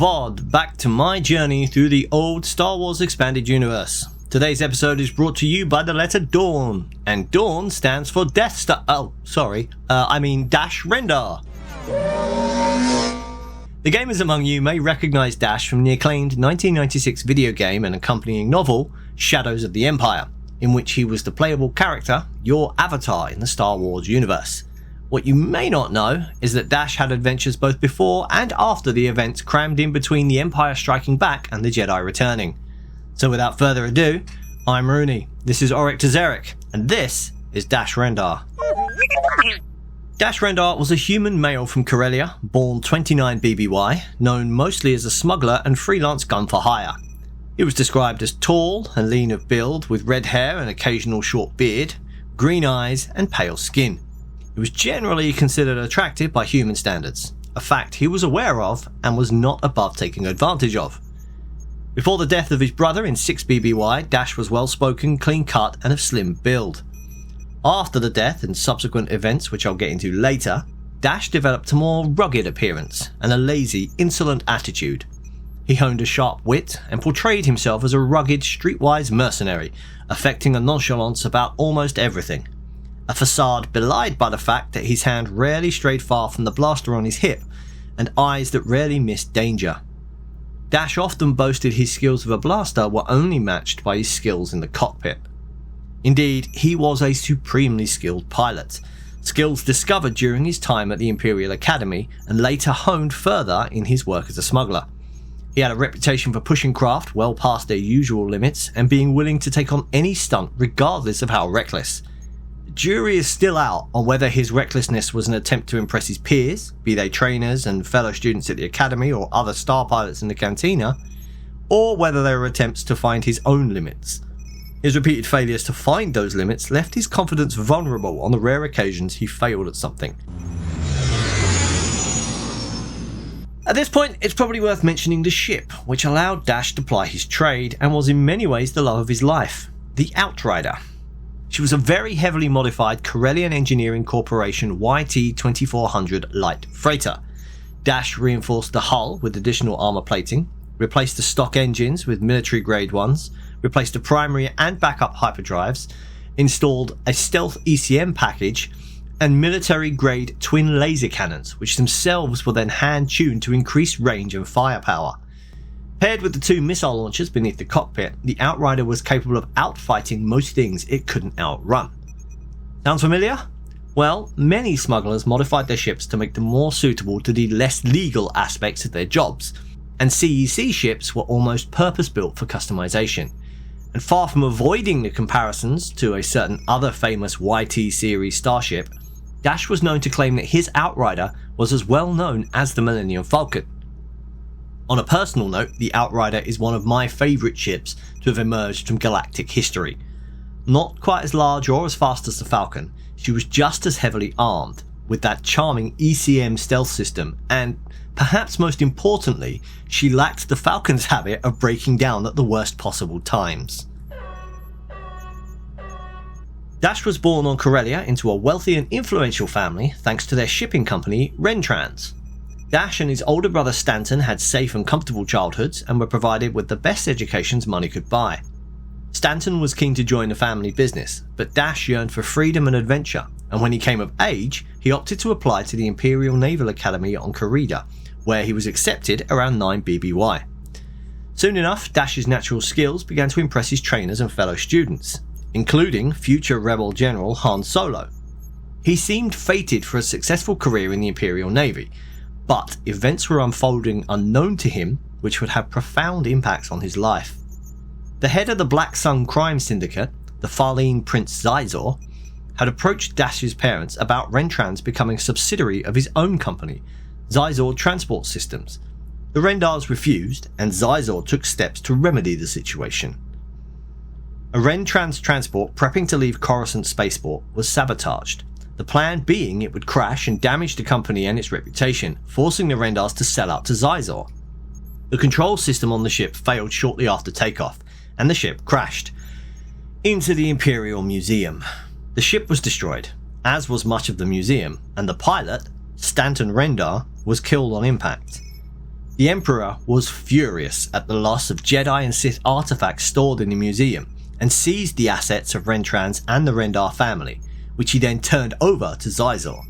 VOD, back to my journey through the old Star Wars expanded universe. Today's episode is brought to you by the letter Dorn, and Dorn stands for Dash Rendar. The gamers among you may recognise Dash from the acclaimed 1996 video game and accompanying novel, Shadows of the Empire, in which he was the playable character, your avatar in the Star Wars universe. What you may not know is that Dash had adventures both before and after the events crammed in between the Empire striking back and the Jedi returning. So without further ado, I'm Rooney, this is Auric Tazeric, and this is Dash Rendar. Dash Rendar was a human male from Corellia, born 29 BBY, known mostly as a smuggler and freelance gun for hire. He was described as tall and lean of build, with red hair and occasional short beard, green eyes and pale skin. He was generally considered attractive by human standards, a fact he was aware of and was not above taking advantage of. Before the death of his brother in 6 BBY, Dash was well-spoken, clean-cut and of slim build. After the death and subsequent events, which I'll get into later, Dash developed a more rugged appearance and a lazy, insolent attitude. He honed a sharp wit and portrayed himself as a rugged, streetwise mercenary, affecting a nonchalance about almost everything. A facade belied by the fact that his hand rarely strayed far from the blaster on his hip, and eyes that rarely missed danger. Dash often boasted his skills with a blaster were only matched by his skills in the cockpit. Indeed, he was a supremely skilled pilot, skills discovered during his time at the Imperial Academy and later honed further in his work as a smuggler. He had a reputation for pushing craft well past their usual limits and being willing to take on any stunt regardless of how reckless. The jury is still out on whether his recklessness was an attempt to impress his peers, be they trainers and fellow students at the academy or other star pilots in the cantina, or whether they were attempts to find his own limits. His repeated failures to find those limits left his confidence vulnerable on the rare occasions he failed at something. At this point, it's probably worth mentioning the ship, which allowed Dash to ply his trade and was in many ways the love of his life, the Outrider. She was a very heavily modified Corellian Engineering Corporation YT-2400 light freighter. Dash reinforced the hull with additional armour plating, replaced the stock engines with military-grade ones, replaced the primary and backup hyperdrives, installed a stealth ECM package, and military-grade twin laser cannons, which themselves were then hand-tuned to increase range and firepower. Paired with the 2 missile launchers beneath the cockpit, the Outrider was capable of outfighting most things it couldn't outrun. Sounds familiar? Well, many smugglers modified their ships to make them more suitable to the less legal aspects of their jobs, and CEC ships were almost purpose-built for customization. And far from avoiding the comparisons to a certain other famous YT series starship, Dash was known to claim that his Outrider was as well known as the Millennium Falcon. On a personal note, the Outrider is one of my favourite ships to have emerged from galactic history. Not quite as large or as fast as the Falcon, she was just as heavily armed, with that charming ECM stealth system, and, perhaps most importantly, she lacked the Falcon's habit of breaking down at the worst possible times. Dash was born on Corellia into a wealthy and influential family thanks to their shipping company, Rentrans. Dash and his older brother Stanton had safe and comfortable childhoods and were provided with the best educations money could buy. Stanton was keen to join the family business, but Dash yearned for freedom and adventure, and when he came of age, he opted to apply to the Imperial Naval Academy on Corellia, where he was accepted around 9 BBY. Soon enough, Dash's natural skills began to impress his trainers and fellow students, including future Rebel General Han Solo. He seemed fated for a successful career in the Imperial Navy, but events were unfolding unknown to him which would have profound impacts on his life. The head of the Black Sun crime syndicate, the Farleen Prince Zizor, had approached Dash's parents about Rentrans becoming a subsidiary of his own company, Zizor Transport Systems. The Rendars refused, and Zizor took steps to remedy the situation. A Rentrans transport prepping to leave Coruscant Spaceport was sabotaged, the plan being it would crash and damage the company and its reputation, forcing the Rendars to sell out to Zizor. The control system on the ship failed shortly after takeoff, and the ship crashed into the Imperial Museum. The ship was destroyed, as was much of the museum, and the pilot, Stanton Rendar, was killed on impact. The Emperor was furious at the loss of Jedi and Sith artifacts stored in the museum and seized the assets of Rentrans and the Rendar family, which he then turned over to Xizor.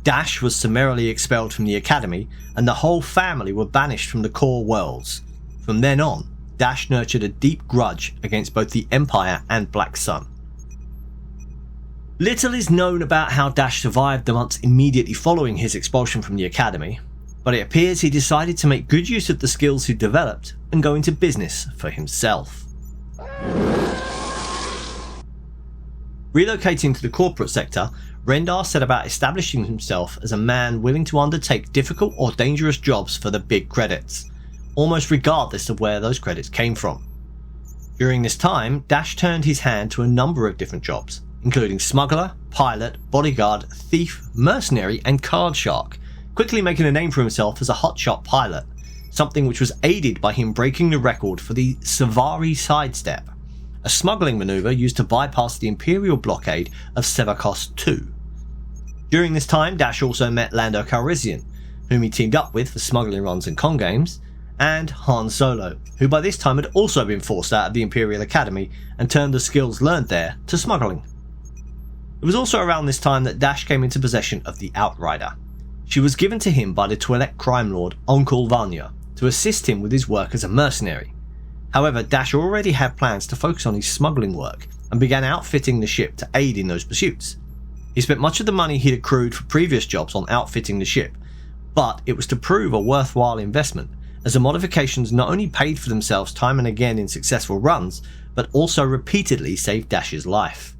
Dash was summarily expelled from the academy and the whole family were banished from the core worlds. From then on, Dash nurtured a deep grudge against both the Empire and Black Sun. Little is known about how Dash survived the months immediately following his expulsion from the academy, but it appears he decided to make good use of the skills he'd developed and go into business for himself. Relocating to the corporate sector, Rendar set about establishing himself as a man willing to undertake difficult or dangerous jobs for the big credits, almost regardless of where those credits came from. During this time, Dash turned his hand to a number of different jobs, including smuggler, pilot, bodyguard, thief, mercenary and card shark, quickly making a name for himself as a hotshot pilot, something which was aided by him breaking the record for the Savari sidestep, a smuggling maneuver used to bypass the Imperial blockade of Sevakos II. During this time, Dash also met Lando Calrissian, whom he teamed up with for smuggling runs and con games, and Han Solo, who by this time had also been forced out of the Imperial Academy and turned the skills learned there to smuggling. It was also around this time that Dash came into possession of the Outrider. She was given to him by the Twi'lek crime lord Uncle Vanya to assist him with his work as a mercenary. However, Dash already had plans to focus on his smuggling work and began outfitting the ship to aid in those pursuits. He spent much of the money he'd accrued for previous jobs on outfitting the ship, but it was to prove a worthwhile investment, as the modifications not only paid for themselves time and again in successful runs, but also repeatedly saved Dash's life.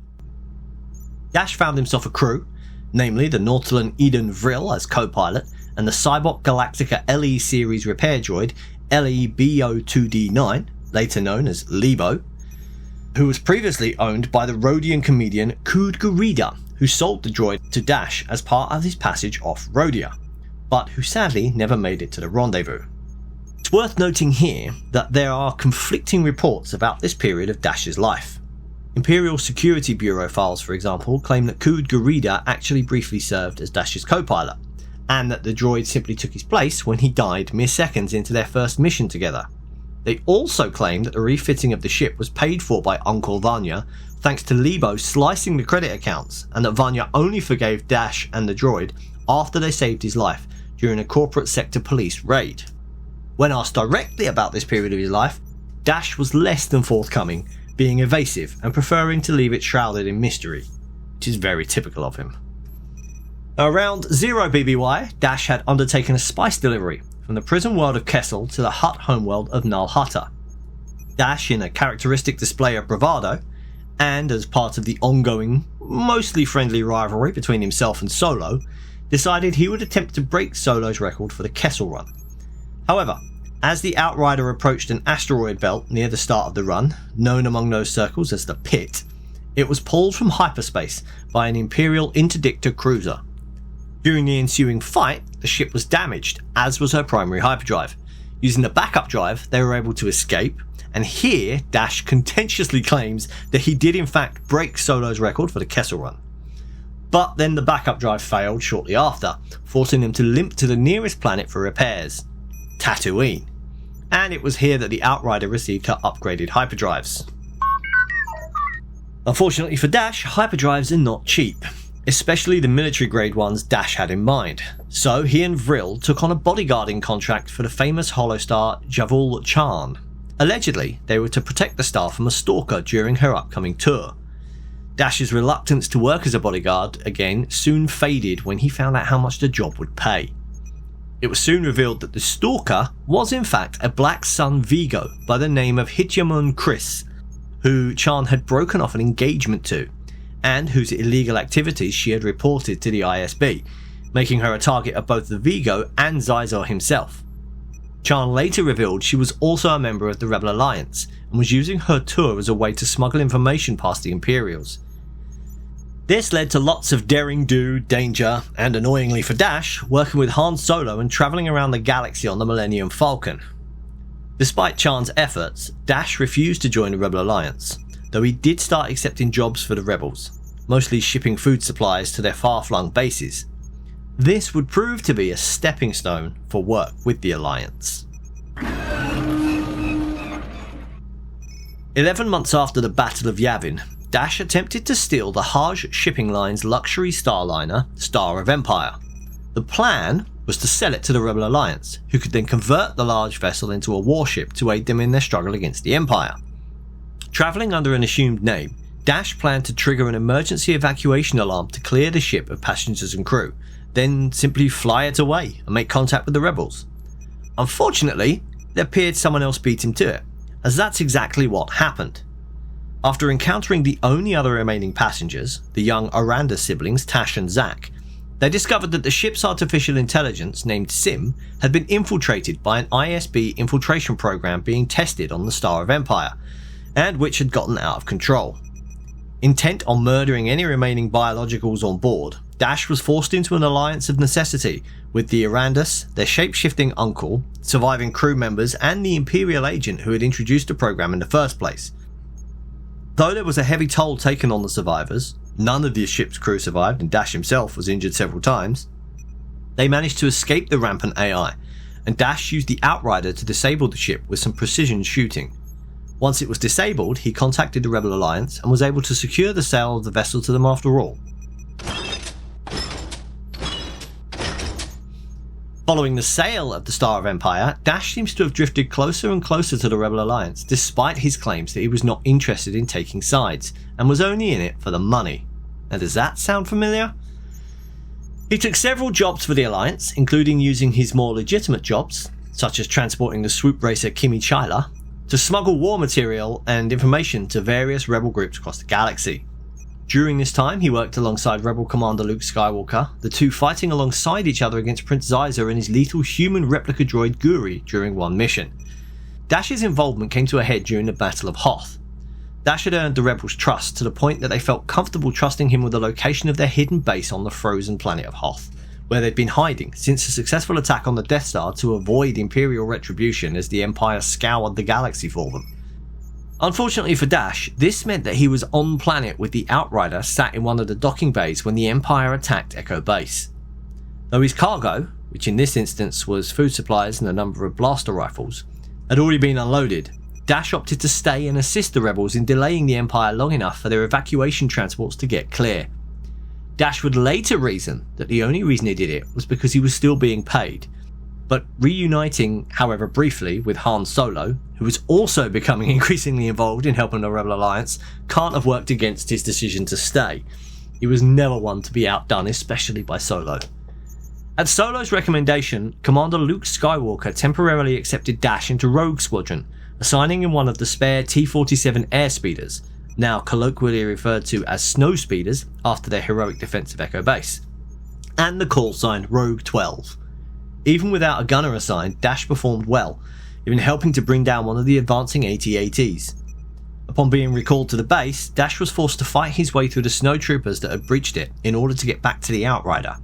Dash found himself a crew, namely the Nautolan Eden Vril as co-pilot and the Cybok Galactica LE series repair droid LEBO2D9, later known as Lebo, who was previously owned by the Rhodian comedian Kud Gurida, who sold the droid to Dash as part of his passage off Rhodia, but who sadly never made it to the rendezvous. It's worth noting here that there are conflicting reports about this period of Dash's life. Imperial Security Bureau files, for example, claim that Kud Gurida actually briefly served as Dash's co-pilot, and that the droid simply took his place when he died mere seconds into their first mission together. They also claim that the refitting of the ship was paid for by Uncle Vanya thanks to Lebo slicing the credit accounts, and that Vanya only forgave Dash and the droid after they saved his life during a corporate sector police raid. When asked directly about this period of his life, Dash was less than forthcoming, being evasive and preferring to leave it shrouded in mystery, which is very typical of him. Around 0 BBY, Dash had undertaken a spice delivery from the prison world of Kessel to the Hutt homeworld of Nal Hutta. Dash, in a characteristic display of bravado, and as part of the ongoing, mostly friendly rivalry between himself and Solo, decided he would attempt to break Solo's record for the Kessel run. However, as the Outrider approached an asteroid belt near the start of the run, known among those circles as the Pit, it was pulled from hyperspace by an Imperial Interdictor cruiser. During the ensuing fight, the ship was damaged, as was her primary hyperdrive. Using the backup drive, they were able to escape, and here Dash contentiously claims that he did in fact break Solo's record for the Kessel run. But then the backup drive failed shortly after, forcing him to limp to the nearest planet for repairs, Tatooine, and it was here that the Outrider received her upgraded hyperdrives. Unfortunately for Dash, hyperdrives are not cheap, especially the military grade ones Dash had in mind, so he and Vril took on a bodyguarding contract for the famous holostar Javul Charn. Allegedly, they were to protect the star from a stalker during her upcoming tour. Dash's reluctance to work as a bodyguard again soon faded when he found out how much the job would pay. It was soon revealed that the stalker was in fact a Black Sun Vigo by the name of Hityamun Chris, who Charn had broken off an engagement to, and whose illegal activities she had reported to the ISB, making her a target of both the Vigo and Xizor himself. Charn later revealed she was also a member of the Rebel Alliance, and was using her tour as a way to smuggle information past the Imperials. This led to lots of daring do, danger, and annoyingly for Dash, working with Han Solo and travelling around the galaxy on the Millennium Falcon. Despite Charn's efforts, Dash refused to join the Rebel Alliance, though he did start accepting jobs for the Rebels, mostly shipping food supplies to their far-flung bases. This would prove to be a stepping stone for work with the Alliance. 11 months after the Battle of Yavin, Dash attempted to steal the Hajj shipping line's luxury starliner, Star of Empire. The plan was to sell it to the Rebel Alliance, who could then convert the large vessel into a warship to aid them in their struggle against the Empire. Travelling under an assumed name, Dash planned to trigger an emergency evacuation alarm to clear the ship of passengers and crew, then simply fly it away and make contact with the rebels. Unfortunately, it appeared someone else beat him to it, as that's exactly what happened. After encountering the only other remaining passengers, the young Aranda siblings Tash and Zack, they discovered that the ship's artificial intelligence, named Sim, had been infiltrated by an ISB infiltration program being tested on the Star of Empire, and which had gotten out of control. Intent on murdering any remaining biologicals on board, Dash was forced into an alliance of necessity with the Arandas, their shape-shifting uncle, surviving crew members, and the Imperial agent who had introduced the program in the first place. Though there was a heavy toll taken on the survivors, none of the ship's crew survived and Dash himself was injured several times, they managed to escape the rampant AI, and Dash used the Outrider to disable the ship with some precision shooting. Once it was disabled, he contacted the Rebel Alliance and was able to secure the sale of the vessel to them after all. Following the sale of the Star of Empire, Dash seems to have drifted closer and closer to the Rebel Alliance, despite his claims that he was not interested in taking sides, and was only in it for the money. Now, does that sound familiar? He took several jobs for the Alliance, including using his more legitimate jobs, such as transporting the swoop racer Kimi Chyla, to smuggle war material and information to various rebel groups across the galaxy. During this time, he worked alongside Rebel Commander Luke Skywalker, the two fighting alongside each other against Prince Zyza and his lethal human replica droid Guri during one mission. Dash's involvement came to a head during the Battle of Hoth. Dash had earned the Rebels' trust to the point that they felt comfortable trusting him with the location of their hidden base on the frozen planet of Hoth, where they'd been hiding since a successful attack on the Death Star to avoid Imperial retribution as the Empire scoured the galaxy for them. Unfortunately for Dash, this meant that he was on planet with the Outrider sat in one of the docking bays when the Empire attacked Echo Base. Though his cargo, which in this instance was food supplies and a number of blaster rifles, had already been unloaded, Dash opted to stay and assist the rebels in delaying the Empire long enough for their evacuation transports to get clear. Dash would later reason that the only reason he did it was because he was still being paid, but reuniting, however briefly, with Han Solo, who was also becoming increasingly involved in helping the Rebel Alliance, can't have worked against his decision to stay. He was never one to be outdone, especially by Solo. At Solo's recommendation, Commander Luke Skywalker temporarily accepted Dash into Rogue Squadron, assigning him one of the spare T-47 airspeeders, now colloquially referred to as Snow Speeders after their heroic defense of Echo Base, and the call sign Rogue 12. Even without a gunner assigned, Dash performed well, even helping to bring down one of the advancing AT-ATs. Upon being recalled to the base, Dash was forced to fight his way through the snowtroopers that had breached it in order to get back to the Outrider.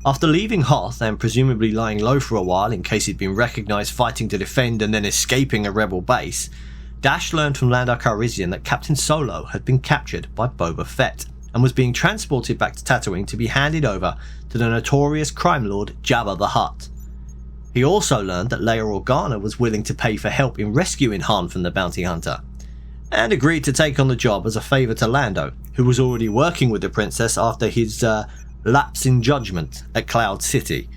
After leaving Hoth and presumably lying low for a while in case he'd been recognised fighting to defend and then escaping a rebel base, Dash learned from Lando Calrissian that Captain Solo had been captured by Boba Fett and was being transported back to Tatooine to be handed over to the notorious crime lord Jabba the Hutt. He also learned that Leia Organa was willing to pay for help in rescuing Han from the bounty hunter, and agreed to take on the job as a favour to Lando, who was already working with the princess after his lapse in judgment at Cloud City.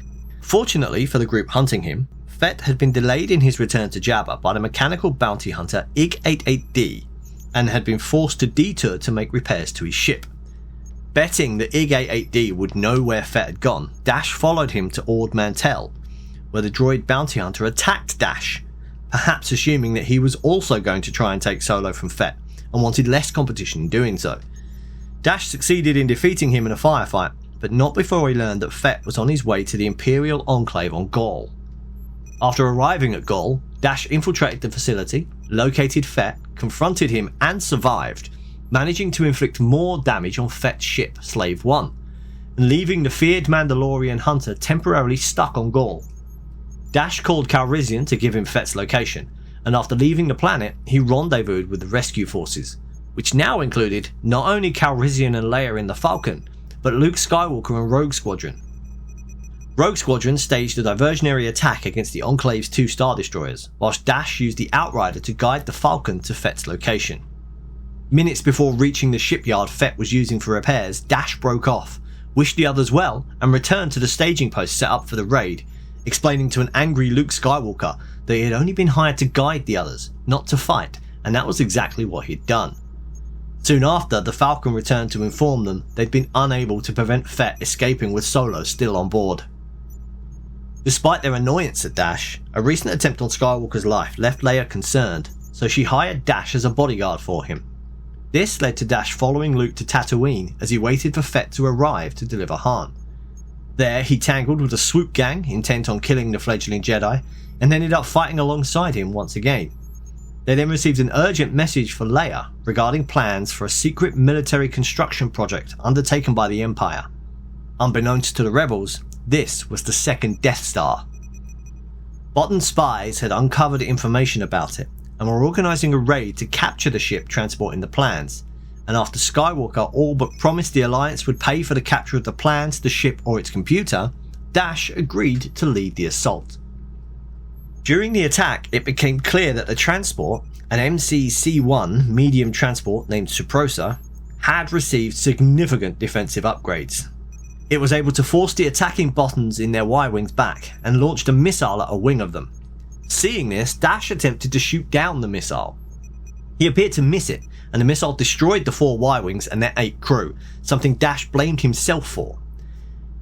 Fortunately for the group hunting him, Fett had been delayed in his return to Jabba by the mechanical bounty hunter IG-88D and had been forced to detour to make repairs to his ship. Betting that IG-88D would know where Fett had gone, Dash followed him to Ord Mantell, where the droid bounty hunter attacked Dash, perhaps assuming that he was also going to try and take Solo from Fett and wanted less competition in doing so. Dash succeeded in defeating him in a firefight, but not before he learned that Fett was on his way to the Imperial Enclave on Gaul. After arriving at Gaul, Dash infiltrated the facility, located Fett, confronted him and survived, managing to inflict more damage on Fett's ship, Slave 1, and leaving the feared Mandalorian hunter temporarily stuck on Gaul. Dash called Calrissian to give him Fett's location, and after leaving the planet, he rendezvoused with the rescue forces, which now included not only Calrissian and Leia in the Falcon, but Luke Skywalker and Rogue Squadron, Rogue Squadron staged a diversionary attack against the Enclave's 2 Star Destroyers, whilst Dash used the Outrider to guide the Falcon to Fett's location. Minutes before reaching the shipyard Fett was using for repairs, Dash broke off, wished the others well, and returned to the staging post set up for the raid, explaining to an angry Luke Skywalker that he had only been hired to guide the others, not to fight, and that was exactly what he'd done. Soon after, the Falcon returned to inform them they'd been unable to prevent Fett escaping with Solo still on board. Despite their annoyance at Dash, a recent attempt on Skywalker's life left Leia concerned, so she hired Dash as a bodyguard for him. This led to Dash following Luke to Tatooine as he waited for Fett to arrive to deliver Han. There, he tangled with a swoop gang intent on killing the fledgling Jedi, and ended up fighting alongside him once again. They then received an urgent message for Leia regarding plans for a secret military construction project undertaken by the Empire. Unbeknownst to the rebels, this was the second Death Star. Botton's spies had uncovered information about it and were organising a raid to capture the ship transporting the plans, and after Skywalker all but promised the Alliance would pay for the capture of the plans, the ship or its computer, Dash agreed to lead the assault. During the attack, it became clear that the transport, an MC-C1 medium transport named Suprosa, had received significant defensive upgrades. It was able to force the attacking Bottons in their Y-wings back and launched a missile at a wing of them. Seeing this, Dash attempted to shoot down the missile. He appeared to miss it, and the missile destroyed the 4 Y-wings and their 8 crew, something Dash blamed himself for.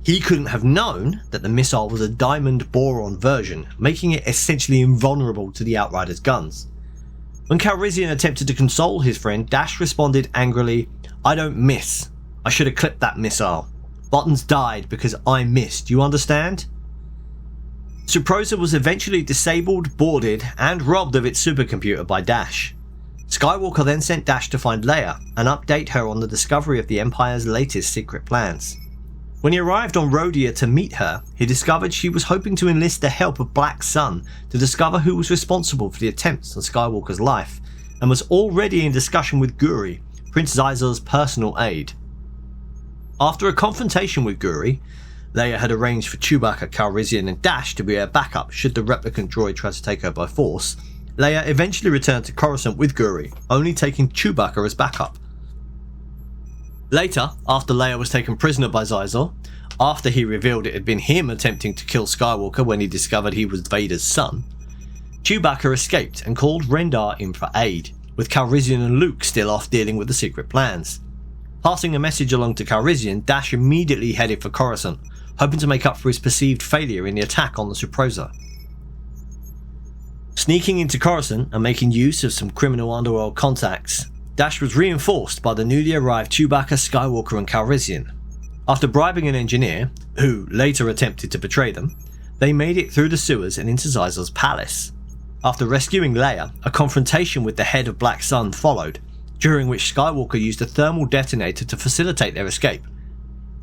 He couldn't have known that the missile was a diamond boron version, making it essentially invulnerable to the Outrider's guns. When Calrissian attempted to console his friend, Dash responded angrily, "I don't miss. I should have clipped that missile. Bottons died because I missed, you understand?" Suprosa was eventually disabled, boarded, and robbed of its supercomputer by Dash. Skywalker then sent Dash to find Leia and update her on the discovery of the Empire's latest secret plans. When he arrived on Rhodia to meet her, he discovered she was hoping to enlist the help of Black Sun to discover who was responsible for the attempts on Skywalker's life, and was already in discussion with Guri, Prince Zyzor's personal aide. After a confrontation with Guri, Leia had arranged for Chewbacca, Calrissian and Dash to be her backup should the replicant droid try to take her by force. Leia eventually returned to Coruscant with Guri, only taking Chewbacca as backup. Later, after Leia was taken prisoner by Zyzor, after he revealed it had been him attempting to kill Skywalker when he discovered he was Vader's son, Chewbacca escaped and called Rendar in for aid, with Calrissian and Luke still off dealing with the secret plans. Passing a message along to Calrissian, Dash immediately headed for Coruscant, hoping to make up for his perceived failure in the attack on the Suprosa. Sneaking into Coruscant and making use of some criminal underworld contacts, Dash was reinforced by the newly arrived Chewbacca, Skywalker and Calrissian. After bribing an engineer, who later attempted to betray them, they made it through the sewers and into Zyzor's palace. After rescuing Leia, a confrontation with the head of Black Sun followed, during which Skywalker used a thermal detonator to facilitate their escape,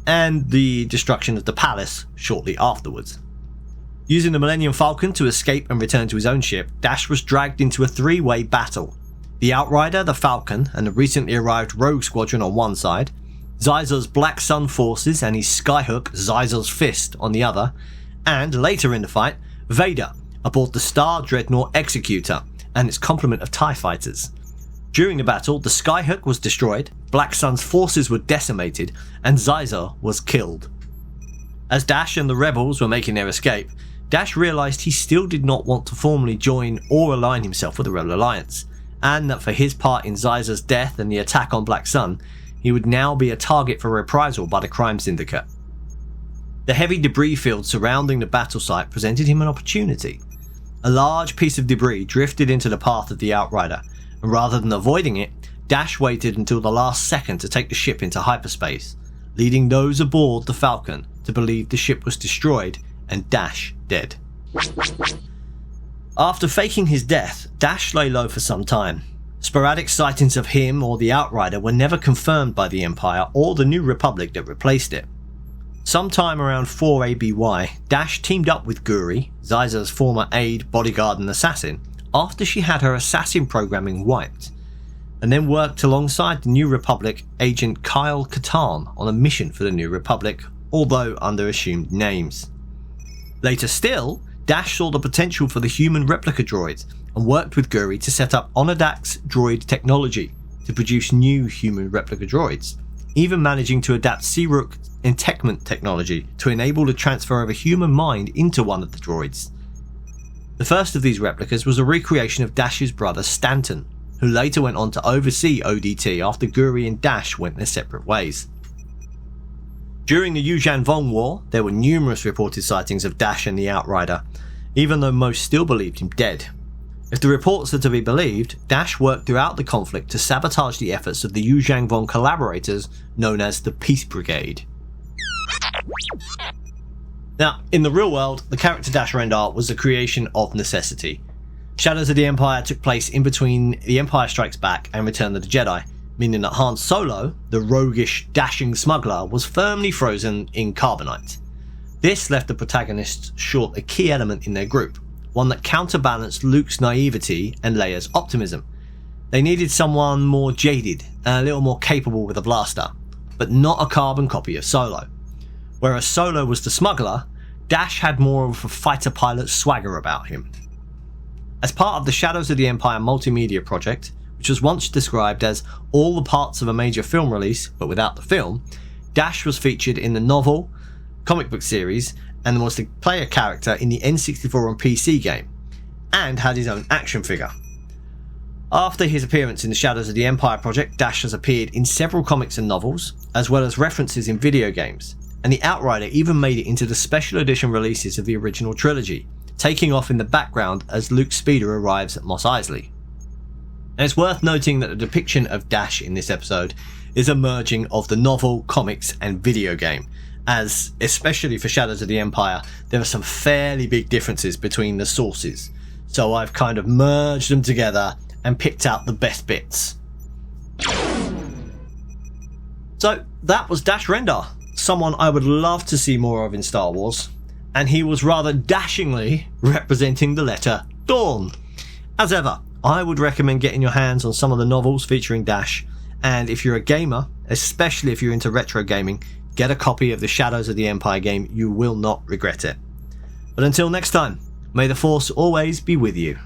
and the destruction of the palace shortly afterwards. Using the Millennium Falcon to escape and return to his own ship, Dash was dragged into a 3-way battle. The Outrider, the Falcon, and the recently arrived Rogue Squadron on one side, Zyzor's Black Sun forces and his skyhook, Zyzor's Fist, on the other, and later in the fight, Vader, aboard the Star Dreadnought Executor and its complement of TIE fighters. During the battle, the skyhook was destroyed, Black Sun's forces were decimated, and Zyzor was killed. As Dash and the rebels were making their escape, Dash realised he still did not want to formally join or align himself with the Rebel Alliance, and that for his part in Zyzor's death and the attack on Black Sun, he would now be a target for reprisal by the crime syndicate. The heavy debris field surrounding the battle site presented him an opportunity. A large piece of debris drifted into the path of the Outrider, and rather than avoiding it, Dash waited until the last second to take the ship into hyperspace, leading those aboard the Falcon to believe the ship was destroyed and Dash dead. After faking his death, Dash lay low for some time. Sporadic sightings of him or the Outrider were never confirmed by the Empire or the New Republic that replaced it. Sometime around 4 ABY, Dash teamed up with Guri, Zyzor's former aide, bodyguard and assassin, after she had her assassin programming wiped, and then worked alongside the New Republic agent Kyle Katarn on a mission for the New Republic, although under assumed names. Later still, Dash saw the potential for the human replica droids and worked with Guri to set up Onodak's droid technology to produce new human replica droids, even managing to adapt Searook entekment technology to enable the transfer of a human mind into one of the droids. The first of these replicas was a recreation of Dash's brother Stanton, who later went on to oversee ODT after Guri and Dash went their separate ways. During the Yuuzhan Vong War, there were numerous reported sightings of Dash and the Outrider, even though most still believed him dead. If the reports are to be believed, Dash worked throughout the conflict to sabotage the efforts of the Yuuzhan Vong collaborators known as the Peace Brigade. Now, in the real world, the character Dash Rendar was a creation of necessity. Shadows of the Empire took place in between The Empire Strikes Back and Return of the Jedi, meaning that Han Solo, the roguish, dashing smuggler, was firmly frozen in carbonite. This left the protagonists short a key element in their group, one that counterbalanced Luke's naivety and Leia's optimism. They needed someone more jaded and a little more capable with a blaster, but not a carbon copy of Solo. Whereas Solo was the smuggler, Dash had more of a fighter pilot swagger about him. As part of the Shadows of the Empire multimedia project, which was once described as all the parts of a major film release but without the film, Dash was featured in the novel, comic book series, and was to play a character in the N64 and PC game, and had his own action figure. After his appearance in the Shadows of the Empire project, Dash has appeared in several comics and novels, as well as references in video games, and the Outrider even made it into the special edition releases of the original trilogy, taking off in the background as Luke's speeder arrives at Mos Eisley. And it's worth noting that the depiction of Dash in this episode is a merging of the novel, comics, and video game, as, especially for Shadows of the Empire, there are some fairly big differences between the sources, so I've kind of merged them together and picked out the best bits. So that was Dash Rendar, someone I would love to see more of in Star Wars, and he was rather dashingly representing the letter Dorn. As ever, I would recommend getting your hands on some of the novels featuring Dash, and if you're a gamer, especially if you're into retro gaming, get a copy of the Shadows of the Empire game, you will not regret it. But until next time, may the Force always be with you.